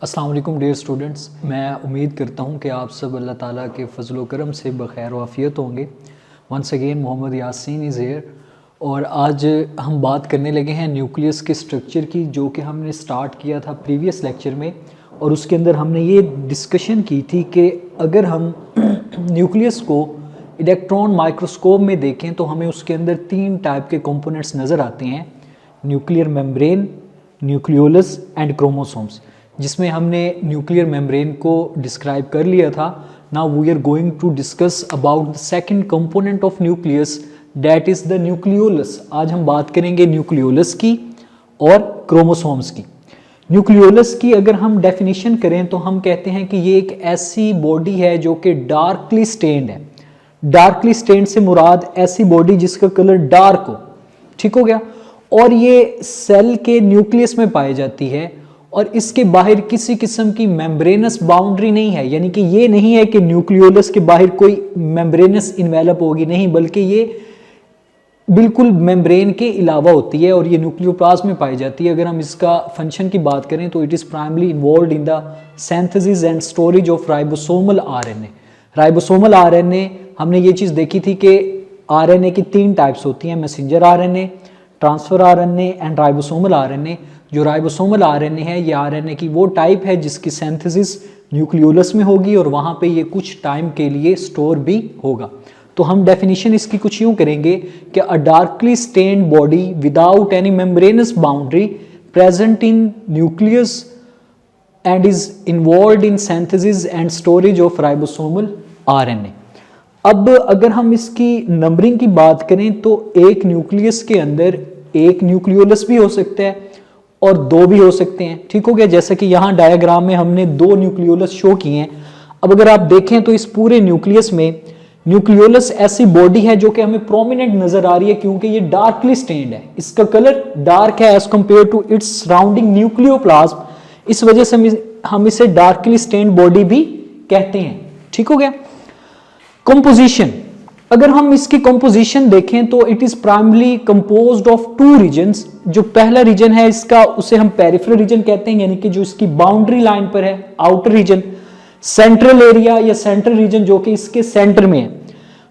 अस्सलाम वालेकुम dear students, मैं उम्मीद करता हूँ कि आप सब अल्लाह ताला के फजल व करम से बखैर वाफ़ियत होंगे। Once again Mohammed Yasin is here और आज हम बात करने लगे हैं न्यूक्लियस के स्ट्रक्चर की, जो कि हमने स्टार्ट किया था प्रीवियस लेक्चर में। और उसके अंदर हमने ये डिस्कशन की थी कि अगर हम न्यूक्लियस को इलेक्ट्रॉन माइक्रोस्कोप में देखें तो हमें उसके अंदर 3 टाइप के कंपोनेंट्स नज़र आते हैं: nuclear membrane, nucleolus and chromosomes, जिसमें हमने न्यूक्लियर मेम्ब्रेन को डिस्क्राइब कर लिया था। Now we are going to discuss about the second component of nucleus, that is the nucleolus. आज हम बात करेंगे न्यूक्लियोलस की और क्रोमोसोम्स की। न्यूक्लियोलस की अगर हम डेफिनेशन करें तो हम कहते हैं कि ये एक ऐसी बॉडी है जो कि डार्कली स्टेन्ड है। डार्कली स्टेन्ड से मुराद ऐसी बॉडी जिसका कलर डार्क हो, ठीक हो गया। और ये सेल के न्यूक्लियस में पाई जाती है और इसके बाहर किसी किस्म की मेम्ब्रेनस बाउंड्री नहीं है, यानी कि ये नहीं है कि न्यूक्लियोलस के बाहर कोई मेम्ब्रेनस इन्वेलप होगी, नहीं, बल्कि ये बिल्कुल मेम्ब्रेन के अलावा होती है और ये न्यूक्लियोप्लाज्म में पाई जाती है। अगर हम इसका फंक्शन की बात करें तो it is primary involve in the synthesis and storage of ribosomal RNA. Ribosomal RNA, हमने ये चीज़ देखी थी कि आरएनए की 3 टाइप्स होती हैं: messenger RNA, transfer RNA and ribosomal RNA. जो राइबोसोमल आरएनए है, ये आरएनए की वो टाइप है जिसकी सिंथेसिस न्यूक्लियोलस में होगी और वहाँ पे ये कुछ टाइम के लिए स्टोर भी होगा। तो हम डेफिनेशन इसकी कुछ यूँ करेंगे कि a darkly stained body without any membranous boundary present in nucleus and is involved in synthesis and storage of ribosomal RNA. अब अगर हम इसकी नंबरिंग की बात करें तो एक न्यूक्लियस के अंदर एक न्यूक्लियोलस भी हो सकता है और 2 भी हो सकते हैं, ठीक हो गया। जैसे कि यहाँ डायग्राम में हमने 2 न्यूक्लियोलस शो किए हैं। अब अगर आप देखें तो इस पूरे न्यूक्लियस में न्यूक्लियोलस ऐसी बॉडी है जो कि हमें प्रोमिनेंट नजर आ रही है क्योंकि ये डार्कली स्टेन्ड है, इसका कलर डार्क है as compared to its surrounding nucleoplasm. इस वजह से हम इसे डार्कली स्टेन्ड बॉडी भी कहते हैं, ठीक हो गया। कंपोजिशन, अगर हम इसकी कंपोजिशन देखें तो it is primarily composed of 2 regions. जो पहला रीजन है इसका, उसे हम पेरिफेरल रीजन कहते हैं, यानी कि जो इसकी बाउंड्री लाइन पर है, आउटर रीजन। सेंट्रल एरिया या सेंट्रल रीजन जो कि इसके सेंटर में है।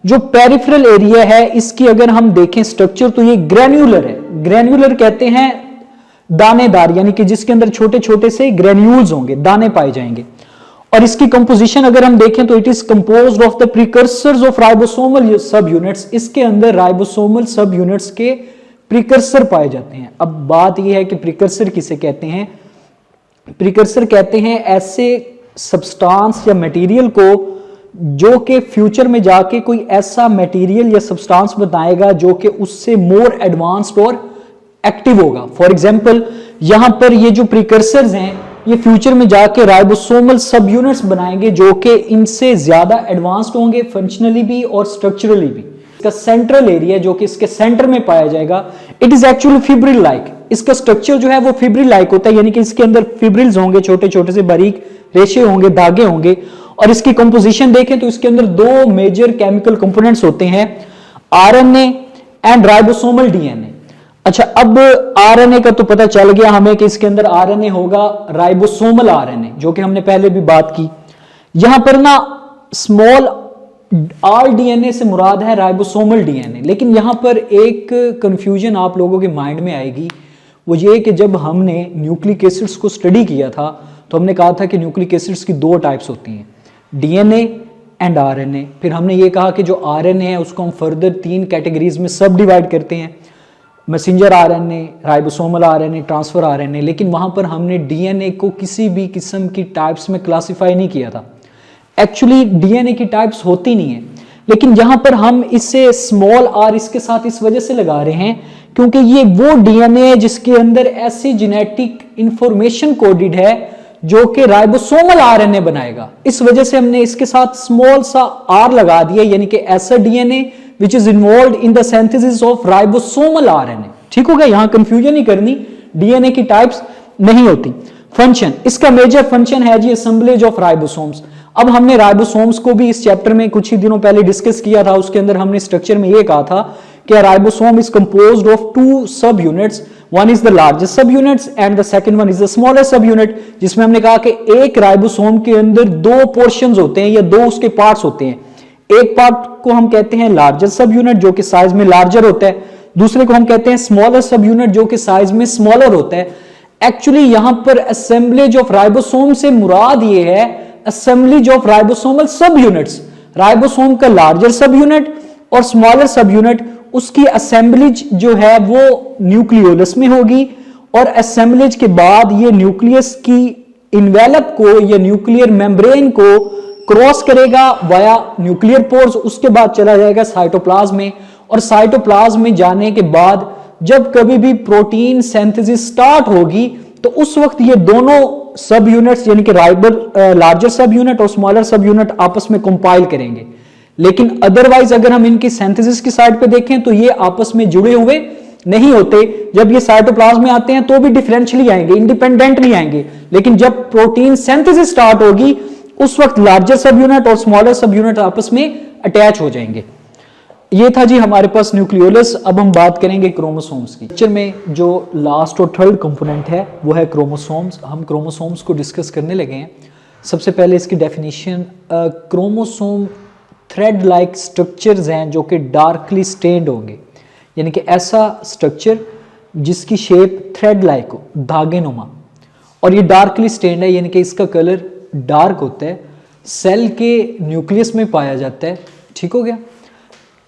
जो पेरिफेरल एरिया है इसकी अगर हम देखें स्ट्रक्चर तो ये ग्रेन्युलर है। ग्रेन्युलर कहते हैं दानेदार, यानी कि जिसके अंदर छोटे छोटे से ग्रेन्यूल्स होंगे, दाने पाए जाएंगे। और इसकी कंपोजिशन अगर हम देखें तो it is composed of the precursors of ribosomal सब यूनिट्स। इसके अंदर राइबोसोमल सब यूनिट्स के प्रीकर्सर पाए जाते हैं। अब बात यह है कि प्रीकर्सर किसे कहते हैं? प्रीकर्सर कहते हैं ऐसे सब्सटेंस या मटेरियल को जो कि फ्यूचर में जाके कोई ऐसा मटेरियल या सब्सटेंस बताएगा जो कि उससे मोर एडवांस्ड और एक्टिव होगा। फॉर एग्जांपल यहां पर ये जो प्रीकर्सर्स हैं ये फ्यूचर में जाके राइबोसोमल सब यूनिट्स बनाएंगे जो कि इनसे ज्यादा एडवांस्ड होंगे फंक्शनली भी और स्ट्रक्चरली भी। इसका सेंट्रल एरिया जो कि इसके सेंटर में पाया जाएगा, it is actually fibril like. इसका स्ट्रक्चर जो है वो फिब्रिल लाइक होता है, यानी कि इसके अंदर फिब्रिल्स होंगे, छोटे छोटे से बारीक रेशे होंगे, धागे होंगे। और इसकी कंपोजिशन देखें तो इसके अंदर 2 मेजर केमिकल कंपोनेंट्स होते हैं, आरएनए एंड राइबोसोमल डीएनए। अच्छा, अब आरएनए का तो पता चल गया हमें कि इसके अंदर आरएनए होगा राइबोसोमल आरएनए, जो कि हमने पहले भी बात की। यहां पर ना स्मॉल आर डीएनए से मुराद है राइबोसोमल डीएनए। लेकिन यहां पर एक कंफ्यूजन आप लोगों के माइंड में आएगी, वो ये कि जब हमने न्यूक्लिक एसिड्स को स्टडी किया था तो हमने कहा था कि न्यूक्लिक एसिड्स की 2 टाइप्स होती हैं, डीएनए एंड आरएनए। फिर हमने ये कहा कि जो आरएनए है उसको हम फर्दर 3 कैटेगरीज में सब डिवाइड करते हैं: messenger RNA, ribosomal RNA, transfer RNA. लेकिन वहां पर हमने डीएनए को किसी भी किस्म की टाइप्स में क्लासिफाई नहीं किया था। एक्चुअली डीएनए की टाइप्स होती नहीं है, लेकिन यहां पर हम इसे स्मॉल आर इसके साथ इस वजह से लगा रहे हैं क्योंकि ये वो डीएनए है जिसके अंदर ऐसी जेनेटिक इंफॉर्मेशन कोडेड है जो कि राइबोसोमल आरएनए बनाएगा। इस वजह से हमने इसके साथ स्मॉल सा आर लगा दिया, यानी कि ऐसा DNA which is involved in the synthesis of ribosomal RNA, ठीक हो गया। यहां कंफ्यूजन नहीं करनी, डीएनए की टाइप्स नहीं होती। फंक्शन, इसका मेजर फंक्शन है जी असेंबलेज ऑफ राइबोसोम्स। अब हमने राइबोसोम्स को भी इस चैप्टर में कुछ ही दिनों पहले डिस्कस किया था। उसके अंदर हमने स्ट्रक्चर में ये कहा था कि ribosome is composed of 2 subunits, one is the largest subunits and the second one is the smallest subunit, जिसमें हमने कहा कि एक राइबोसोम के अंदर दो पोर्शंस होते हैं या दो उसके पार्ट्स होते हैं। एक पार्ट को हम कहते हैं लार्जेस्ट सब यूनिट जो कि साइज में लार्जर होता है, दूसरे को हम कहते हैं स्मॉलेस्ट सब यूनिट जो कि साइज में स्मॉलर होता है। एक्चुअली यहां पर असेंबलेज ऑफ राइबोसोम से मुराद ये है असेंबलेज ऑफ राइबोसोमल सब यूनिट्स। राइबोसोम का लार्जर सब यूनिट और स्मॉलर सब यूनिट, उसकी असेंबलेज जो है वो न्यूक्लियोलस में होगी और असेंबलेज के बाद ये न्यूक्लियस की इन्वेलप को या न्यूक्लियर मेम्ब्रेन को क्रॉस करेगा वाया न्यूक्लियर पोर्स, उसके बाद चला जाएगा साइटोप्लाज्म में, और साइटोप्लाज्म में जाने के बाद जब कभी भी प्रोटीन सिंथेसिस स्टार्ट होगी तो उस वक्त ये दोनों सब यूनिट्स यानी कि लार्जर सब यूनिट और स्मॉलर सब यूनिट आपस में कंपाइल करेंगे। लेकिन अदरवाइज अगर हम इनकी सिंथेसिस की साइड पे देखें तो ये आपस में जुड़े हुए नहीं होते। जब ये साइटोप्लाज्म में आते हैं तो भी डिफरेंशियली आएंगे, इंडिपेंडेंटली आएंगे, लेकिन जब प्रोटीन सिंथेसिस स्टार्ट होगी उस वक्त लार्जर सब यूनिट और स्मॉलर सब यूनिट आपस में अटैच हो जाएंगे। ये था जी हमारे पास न्यूक्लियोलस। अब हम बात करेंगे क्रोमोसोम्स की। पिक्चर में जो लास्ट और थर्ड कंपोनेंट है वो है क्रोमोसोम्स। हम क्रोमोसोम्स को डिस्कस करने लगे हैं। सबसे पहले इसकी definition, chromosome thread like structures हैं जो कि डार्कली स्टेन्ड होंगे, यानी कि ऐसा स्ट्रक्चर जिसकी शेप थ्रेड लाइक हो, धागे नुमा, और ये डार्कली स्टेन्ड है यानी कि इसका कलर डार्क होता है, सेल के न्यूक्लियस में पाया जाता है। ठीक हो गया।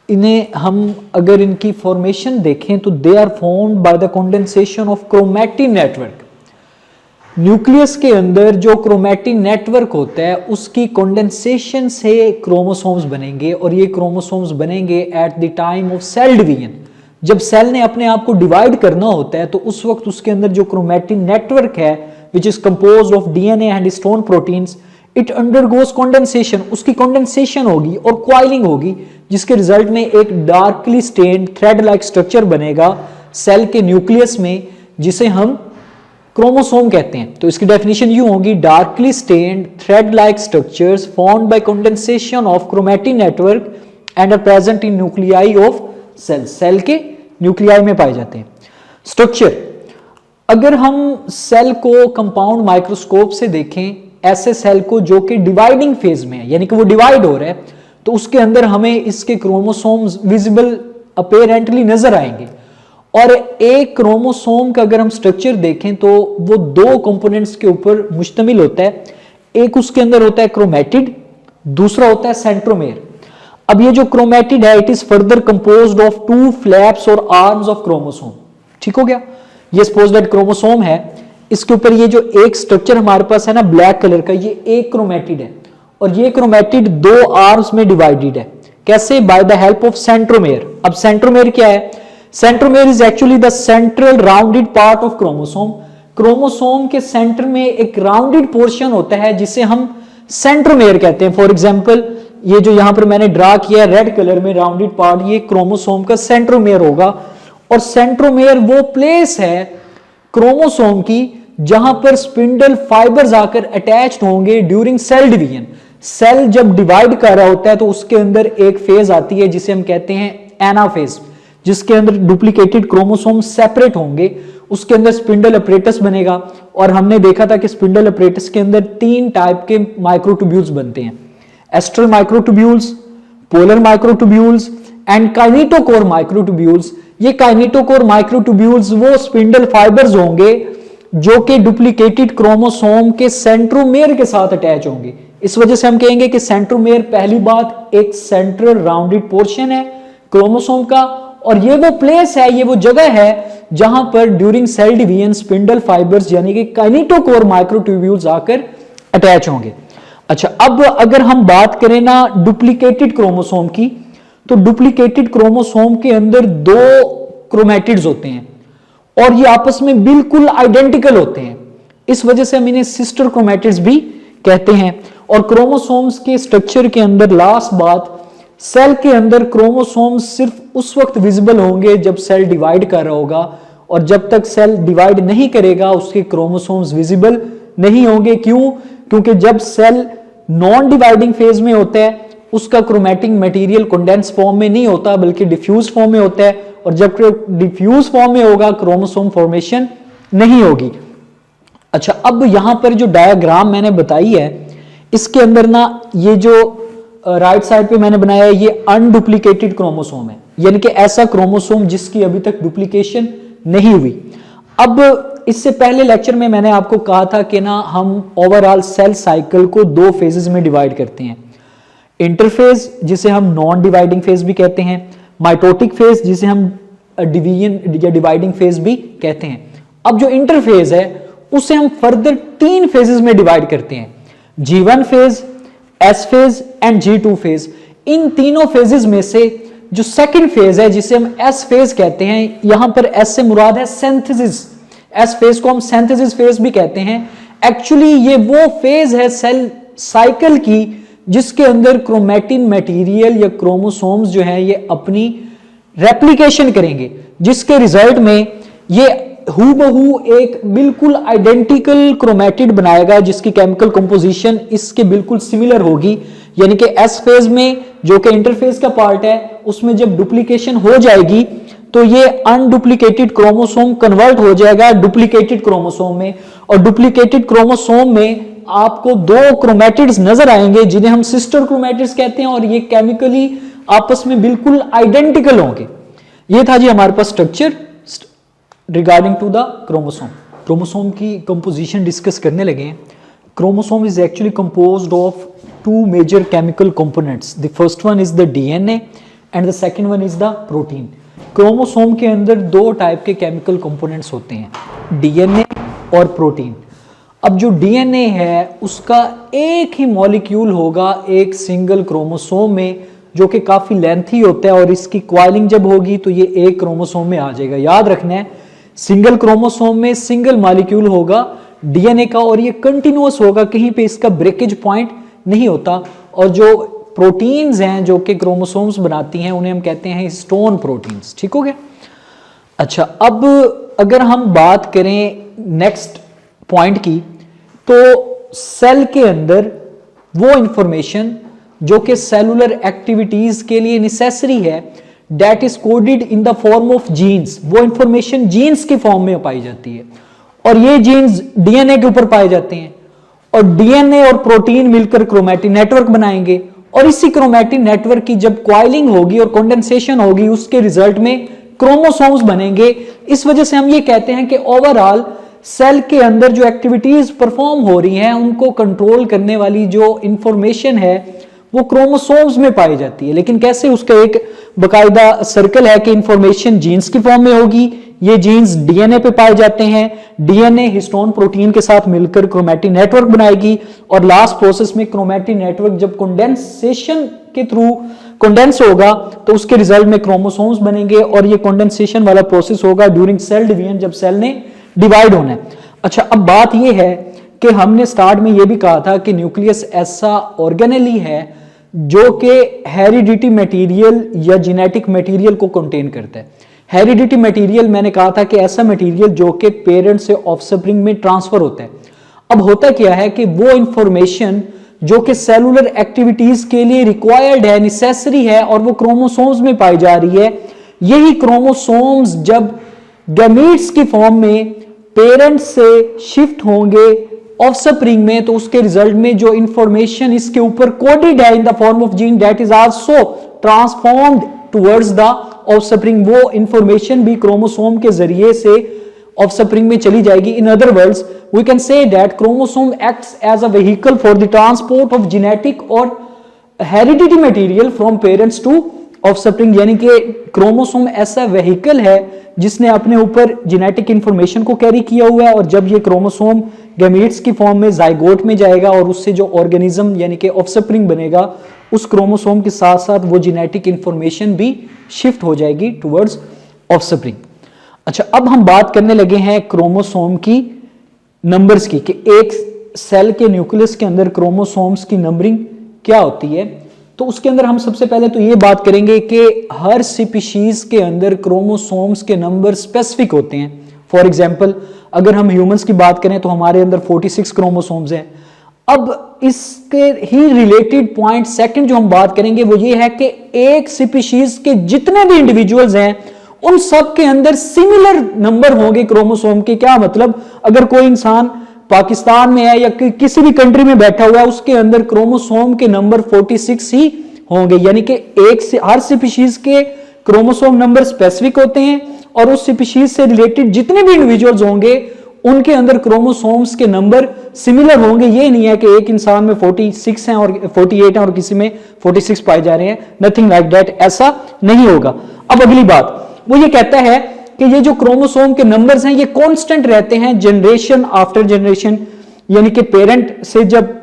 इन्हें हम अगर इनकी फॉर्मेशन देखें तो they are formed by the condensation of chromatin network. Nucleus के अंदर जो क्रोमैटिन नेटवर्क होता है उसकी कंडेंसेशन से क्रोमोसोम्स बनेंगे, और ये क्रोमोसोम्स बनेंगे at the time of cell division. जब सेल ने अपने आप को डिवाइड करना होता है तो उस वक्त उसके अंदर जो क्रोमैटिन नेटवर्क है which is composed of DNA and histone proteins, it undergoes condensation, उसकी कंडेंसेशन होगी और क्वाइलिंग होगी, जिसके रिजल्ट में एक darkly stained thread like structure बनेगा सेल के न्यूक्लियस में, जिसे हम क्रोमोसोम कहते हैं। तो इसकी डेफिनेशन यूं होगी, darkly stained thread like structures formed by condensation of chromatin network and are present in nuclei of cell. Cell के न्यूक्लियाई में पाए जाते हैं। स्ट्रक्चर, अगर हम सेल को कंपाउंड माइक्रोस्कोप से देखें, ऐसे सेल को जो कि डिवाइडिंग फेज में है यानी कि वो डिवाइड हो रहा है, तो उसके अंदर हमें इसके क्रोमोसोम्स विजिबल अपेरेंटली नजर आएंगे। और एक क्रोमोसोम का अगर हम स्ट्रक्चर देखें तो वो दो कंपोनेंट्स के ऊपर मुश्तमिल होता है। एक उसके अंदर होता है क्रोमैटिड, दूसरा होता है सेंट्रोमेयर। अब ये जो क्रोमैटिड है it is further composed of two flaps और आर्म्स ऑफ क्रोमोसोम। ठीक हो गया। ये सपोज दैट क्रोमोसोम है, इसके ऊपर ये जो एक स्ट्रक्चर हमारे पास है ना ब्लैक कलर का, ये एक क्रोमैटिड है, और ये क्रोमैटिड दो आर्म्स में डिवाइडेड है। कैसे? By the help of centromere. अब सेंट्रोमेयर क्या है? Centromere is actually the central rounded part of chromosome. Chromosome के सेंटर में एक राउंडेड पोर्शन होता है जिसे हम सेंट्रोमेयर कहते हैं। फॉर एग्जांपल ये जो यहां पर मैंने ड्रा किया है रेड कलर में राउंडेड पार्ट, ये क्रोमोसोम का सेंट्रोमेयर होगा। और सेंट्रोमेयर वो प्लेस है क्रोमोसोम की जहां पर स्पिंडल फाइबर्स आकर अटैच्ड होंगे ड्यूरिंग सेल डिवीजन। सेल जब डिवाइड कर रहा होता है तो उसके अंदर एक फेज आती है जिसे हम कहते हैं एनाफेज, जिसके अंदर डुप्लीकेटेड क्रोमोसोम सेपरेट होंगे। उसके अंदर स्पिंडल अपरेटस बनेगा, और हमने देखा था कि स्पिंडल अपरेटस के अंदर तीन टाइप के माइक्रोट्यूब्यूल्स बनते हैं, astral microtubules, polar microtubules and kinetochore microtubules. ये काइनेटोकोर माइक्रोट्यूब्यूल्स वो स्पिंडल फाइबर्स होंगे जो कि डुप्लीकेटेड क्रोमोसोम के सेंट्रोमेयर के साथ अटैच होंगे। इस वजह से हम कहेंगे कि सेंट्रोमेयर पहली बात एक सेंट्रल राउंडेड पोर्शन है क्रोमोसोम का, और ये वो प्लेस है, ये वो जगह है जहां पर during cell division spindle fibres यानी कि काइनेटोकोर माइक्रोट्यूब्यूल्स आकर अटैच होंगे। अच्छा, अब अगर हम बात करें ना डुप्लीकेटेड क्रोमोसोम की, तो डुप्लीकेटेड क्रोमोसोम के अंदर दो क्रोमैटिड्स होते हैं और ये आपस में बिल्कुल आइडेंटिकल होते हैं। इस वजह से हम इन्हें सिस्टर क्रोमैटिड्स भी कहते हैं। और क्रोमोसोम्स के स्ट्रक्चर के अंदर लास्ट बात, सेल के अंदर क्रोमोसोम्स सिर्फ उस वक्त विजिबल होंगे जब सेल डिवाइड कर रहा होगा, और जब तक सेल डिवाइड नहीं करेगा उसके क्रोमोसोम्स विजिबल नहीं होंगे। क्यों? क्योंकि जब सेल नॉन डिवाइडिंग फेज में होता है उसका क्रोमैटिक मटेरियल कंडेंस फॉर्म में नहीं होता बल्कि डिफ्यूज फॉर्म में होता है, और जब डिफ्यूज फॉर्म में होगा क्रोमोसोम फॉर्मेशन नहीं होगी। अच्छा, अब यहां पर जो डायग्राम मैंने बताई है इसके अंदर ना ये जो राइट साइड पे मैंने बनाया है ये अनडुप्लीकेटेड क्रोमोसोम है, यानी कि ऐसा क्रोमोसोम जिसकी अभी तक डुप्लीकेशन नहीं हुई। अब इससे पहले लेक्चर में मैंने आपको कहा था कि ना हम ओवरऑल सेल साइकिल को दो फेजेस में डिवाइड करते हैं, इंटरफेज जिसे हम नॉन डिवाइडिंग फेज भी कहते हैं, माइटोटिक फेज जिसे हम डिवीजन या डिवाइडिंग फेज भी कहते हैं। अब जो इंटरफेज है उसे हम फर्दर 3 फेजेस में डिवाइड करते हैं, G1 phase, S phase and G2 phase. इन तीनों फेजेस में से जो सेकंड फेज है जिसे हम S फेज कहते हैं, यहां पर S से मुराद है सिंथेसिस, S फेज को हम सिंथेसिस फेज भी कहते हैं। एक्चुअली ये वो फेज है सेल साइकिल की जिसके अंदर क्रोमैटिन मटेरियल या क्रोमोसोम्स जो है ये अपनी रेप्लिकेशन करेंगे, जिसके रिजल्ट में ये हूबहू एक बिल्कुल आइडेंटिकल क्रोमैटिड बनाएगा जिसकी केमिकल कंपोजिशन इसके बिल्कुल सिमिलर होगी। यानी कि एस फेज में जो कि इंटरफेज का पार्ट है उसमें जब डुप्लीकेशन हो जाएगी तो ये अनडुप्लीकेटेड क्रोमोसोम कन्वर्ट हो जाएगा डुप्लीकेटेड क्रोमोसोम में, और डुप्लीकेटेड क्रोमोसोम में आपको 2 क्रोमैटिड्स नजर आएंगे जिन्हें हम सिस्टर क्रोमैटिड्स कहते हैं, और ये केमिकली आपस में बिल्कुल आइडेंटिकल होंगे। ये था जी हमारे पास structure regarding to the chromosome. Chromosome की कंपोजिशन डिस्कस करने लगे हैं। Chromosome is actually composed of 2 major chemical components. The first one is the DNA and the second one is the protein. Chromosome के अंदर 2 टाइप के chemical components होते हैं, DNA और प्रोटीन। अब जो डीएनए है उसका एक ही मॉलिक्यूल होगा एक सिंगल क्रोमोसोम में जो कि काफी लेंथी होता है, और इसकी क्वाइलिंग जब होगी तो ये एक क्रोमोसोम में आ जाएगा। याद रखना है सिंगल क्रोमोसोम में सिंगल मॉलिक्यूल होगा डीएनए का, और ये कंटिन्यूअस होगा, कहीं पे इसका ब्रेकेज पॉइंट नहीं होता। और जो प्रोटीन्स हैं जो कि क्रोमोसोम्स बनाती हैं उन्हें हम कहते हैं हिस्टोन प्रोटीन्स। ठीक हो गया। अच्छा, अब अगर हम बात करें नेक्स्ट पॉइंट की, तो सेल के अंदर वो इंफॉर्मेशन जो कि सेलुलर एक्टिविटीज के लिए नेसेसरी है that is coded in the form of genes, वो इंफॉर्मेशन जीन्स की फॉर्म में पाई जाती है, और ये जीन्स डीएनए के ऊपर पाए जाते हैं, और डीएनए और प्रोटीन मिलकर क्रोमैटिन नेटवर्क बनाएंगे, और इसी क्रोमैटिन नेटवर्क की जब क्वाइलिंग होगी और कंडेंसेशन होगी उसके रिजल्ट में क्रोमोसोम्स बनेंगे। इस वजह से हम ये कहते हैं कि ओवरऑल सेल के अंदर जो एक्टिविटीज परफॉर्म हो रही हैं उनको कंट्रोल करने वाली जो इंफॉर्मेशन है वो क्रोमोसोम्स में पाई जाती है। लेकिन कैसे, उसका एक बकायदा सर्कल है कि इंफॉर्मेशन जीन्स की फॉर्म में होगी, ये जीन्स डीएनए पे पाए जाते हैं, डीएनए हिस्टोन प्रोटीन के साथ मिलकर क्रोमैटिन नेटवर्क बनाएगी, और लास्ट प्रोसेस में क्रोमैटिन नेटवर्क जब कंडेंसेशन के थ्रू कंडेंस होगा तो उसके रिजल्ट में क्रोमोसोम्स बनेंगे, और ये कंडेंसेशन वाला प्रोसेस होगा ड्यूरिंग सेल डिवीजन जब सेल ने डिवाइड होना है। अच्छा, अब बात यह है कि हमने स्टार्ट में यह भी कहा था कि न्यूक्लियस ऐसा ऑर्गेनेली है जो कि हेरिडिटी मटेरियल या जेनेटिक मटेरियल को कंटेन करता है। हेरिडिटी मटेरियल मैंने कहा था कि ऐसा मटेरियल जो कि पेरेंट से ऑफस्प्रिंग में ट्रांसफर होता है। अब होता क्या है कि वो इंफॉर्मेशन जो कि सेलुलर एक्टिविटीज के लिए रिक्वायर्ड है, नेसेसरी है, और वो क्रोमोसोम्स में पाई जा रही है, यही क्रोमोसोम्स जब गैमीट्स की फॉर्म में पेरेंट से शिफ्ट होंगे ऑफस्प्रिंग में, तो उसके रिजल्ट में जो इंफॉर्मेशन इसके ऊपर कोडेड है in the form of gene that is also transformed towards the offspring, वो इंफॉर्मेशन भी क्रोमोसोम के जरिए से ऑफस्प्रिंग में चली जाएगी। In other words we can say that chromosome acts as a vehicle for the transport of genetic और heredity material from parents to offspring, यानी कि क्रोमोसोम ऐसा व्हीकल है जिसने अपने ऊपर जेनेटिक इंफॉर्मेशन को कैरी किया हुआ है, और जब ये क्रोमोसोम गैमीट्स की फॉर्म में जाइगोट में जाएगा और उससे जो ऑर्गेनिज्म यानी कि ऑफस्प्रिंग बनेगा, उस क्रोमोसोम के साथ साथ वो जेनेटिक इंफॉर्मेशन भी शिफ्ट हो जाएगी टुवर्ड्स ऑफस्प्रिंग। अच्छा, अब हम बात करने लगे हैं क्रोमोसोम की नंबर्स की, कि एक सेल के न्यूक्लियस के अंदर क्रोमोसोम्स की नंबरिंग क्या होती है। तो उसके अंदर हम सबसे पहले तो ये बात करेंगे कि हर स्पीशीज के अंदर क्रोमोसोम्स के नंबर स्पेसिफिक होते हैं। फॉर एग्जांपल अगर हम ह्यूमंस की बात करें तो हमारे अंदर 46 क्रोमोसोम्स हैं। अब इसके ही रिलेटेड पॉइंट सेकंड जो हम बात करेंगे वो ये है कि एक स्पीशीज के जितने भी इंडिविजुअल्स हैं उन सब के अंदर सिमिलर नंबर होंगे क्रोमोसोम के। क्या मतलब, अगर कोई इंसान पाकिस्तान में है या किसी भी कंट्री में बैठा हुआ है, उसके अंदर क्रोमोसोम के नंबर 46 ही होंगे, यानी कि एक से हर स्पीशीज के क्रोमोसोम नंबर स्पेसिफिक होते हैं और उस स्पीशीज से रिलेटेड जितने भी इंडिविजुअल्स होंगे उनके अंदर क्रोमोसोम्स के नंबर सिमिलर होंगे। ये नहीं है कि एक इंसान में 46 हैं और 48 हैं और किसी में 46 पाए जा रहे हैं, नथिंग लाइक दैट, ऐसा नहीं होगा। अब अगली बात वो ये कहता है कि ये जो क्रोमोसोम के नंबर्स हैं ये कांस्टेंट रहते हैं जनरेशन आफ्टर जनरेशन, यानी कि पेरेंट से जब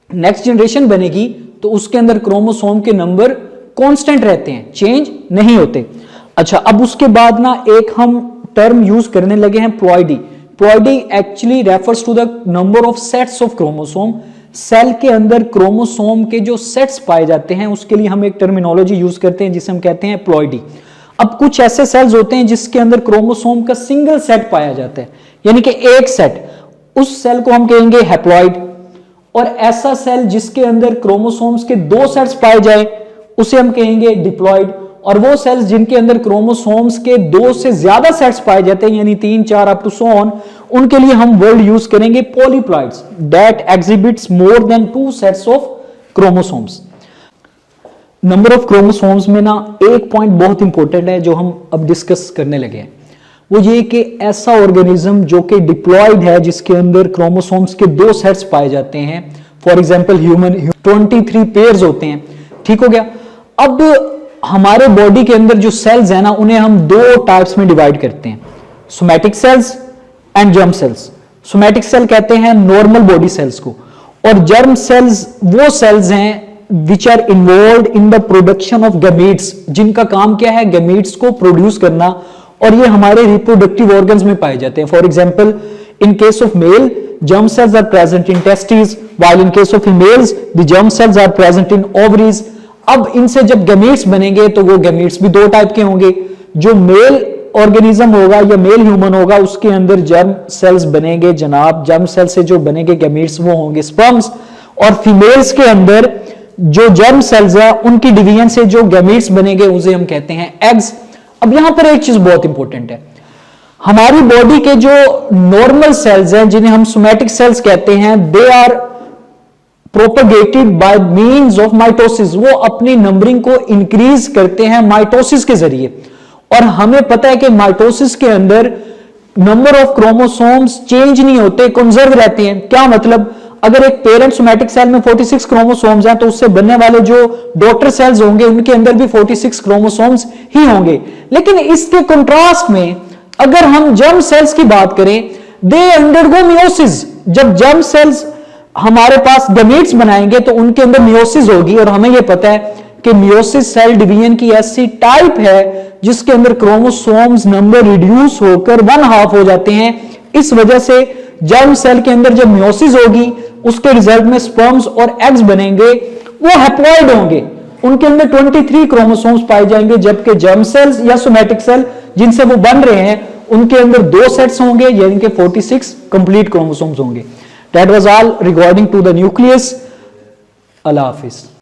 नेक्स्ट जनरेशन बनेगी तो उसके अंदर क्रोमोसोम के नंबर कांस्टेंट रहते हैं, चेंज नहीं होते। अच्छा, अब उसके बाद ना एक हम टर्म यूज करने लगे हैं ploidy. Ploidy actually refers to the number of sets of chromosome. Cell के अंदर क्रोमोसोम के जो सेट्स पाए जाते हैं उसके लिए हम एक टर्मिनोलॉजी यूज करते हैं जिसे हम कहते हैं प्लॉइडी। अब कुछ ऐसे सेल्स होते हैं जिसके अंदर क्रोमोसोम का सिंगल सेट पाया जाता है, यानी कि एक सेट, उस सेल को हम कहेंगे हैप्लॉइड। और ऐसा सेल जिसके अंदर क्रोमोसोम्स के दो सेट्स पाए जाए उसे हम कहेंगे डिप्लॉइड। और वो सेल्स जिनके अंदर क्रोमोसोम्स के दो से ज्यादा सेट्स पाए जाते हैं, यानी 3, 4 अप टू सो ऑन, उनके लिए हम वर्ड यूज करेंगे polyploids that exhibits more than 2 sets of chromosomes. Number of chromosomes में ना एक पॉइंट बहुत इंपॉर्टेंट है जो हम अब डिस्कस करने लगे हैं, वो ये कि ऐसा ऑर्गेनिज्म जो कि डिप्लॉयड है जिसके अंदर क्रोमोसोम्स के दो सेट्स पाए जाते हैं, फॉर एग्जांपल ह्यूमन 23 पेयर्स होते हैं, ठीक हो गया। अब हमारे बॉडी के अंदर जो सेल्स हैं ना उन्हें हम दो टाइप्स में डिवाइड करते हैं, somatic cells and germ cells. Somatic cell कहते हैं नॉर्मल बॉडी सेल्स को, और जर्म सेल्स वो सेल्स हैं which are involve in the production of gametes, जिनका काम क्या है गैमीट्स को प्रोड्यूस करना, और ये हमारे रिप्रोडक्टिव ऑर्गन्स में पाए जाते हैं। For example in case of male germ cells are present in testes, while in case of females the germ cells are present in ovaries। अब इनसे जब गैमीट्स बनेंगे तो वो गैमीट्स भी दो टाइप के होंगे, जो मेल ऑर्गेनिज्म होगा या मेल ह्यूमन होगा उसके अंदर जर्म सेल्स बनेंगे जनाब, जर्म सेल से जो बनेंगे गैमीट्स वो होंगे स्पर्म्स, और फीमेल्स के अंदर जो जर्म सेल्स है उनकी डिवीजन से जो गैमीट्स बनेंगे उसे हम कहते हैं एग्स। अब यहां पर एक चीज बहुत इंपॉर्टेंट है, हमारी बॉडी के जो नॉर्मल सेल्स हैं जिन्हें हम सोमैटिक सेल्स कहते हैं, they are propagated by means of mitosis, वो अपनी नंबरिंग को इंक्रीज करते हैं माइटोसिस के जरिए। और हमें पता है कि माइटोसिस के अंदर नंबर ऑफ क्रोमोसोम्स चेंज नहीं होते, कंजर्व रहते हैं। क्या मतलब, अगर एक पेरेंट सोमैटिक सेल में 46 क्रोमोसोम्स हैं तो उससे बनने वाले जो डॉटर सेल्स होंगे उनके अंदर भी 46 क्रोमोसोम्स ही होंगे। लेकिन इसके कंट्रास्ट में अगर हम जर्म सेल्स की बात करें, दे अंडरगो मियोसिस। जब जर्म सेल्स हमारे पास गैमीट्स बनाएंगे तो उनके अंदर मियोसिस होगी, और हमें यह पता है कि मियोसिस सेल डिवीजन की ऐसी टाइप है जिसके अंदर क्रोमोसोम्स नंबर रिड्यूस होकर 1/2 हो जाते हैं। इस वजह से जर्म सेल के अंदर जब मियोसिस होगी उसके रिजल्ट में स्पर्म्स और एग्स बनेंगे, वो हैप्लॉइड होंगे, उनके अंदर 23 क्रोमोसोम्स पाए जाएंगे, जबकि जर्म सेल्स या सोमैटिक सेल जिनसे वो बन रहे हैं उनके अंदर 2 सेट्स होंगे, यानी कि 46 कंप्लीट क्रोमोसोम्स होंगे। That was all regarding to the nucleus. अल्लाह हाफिज।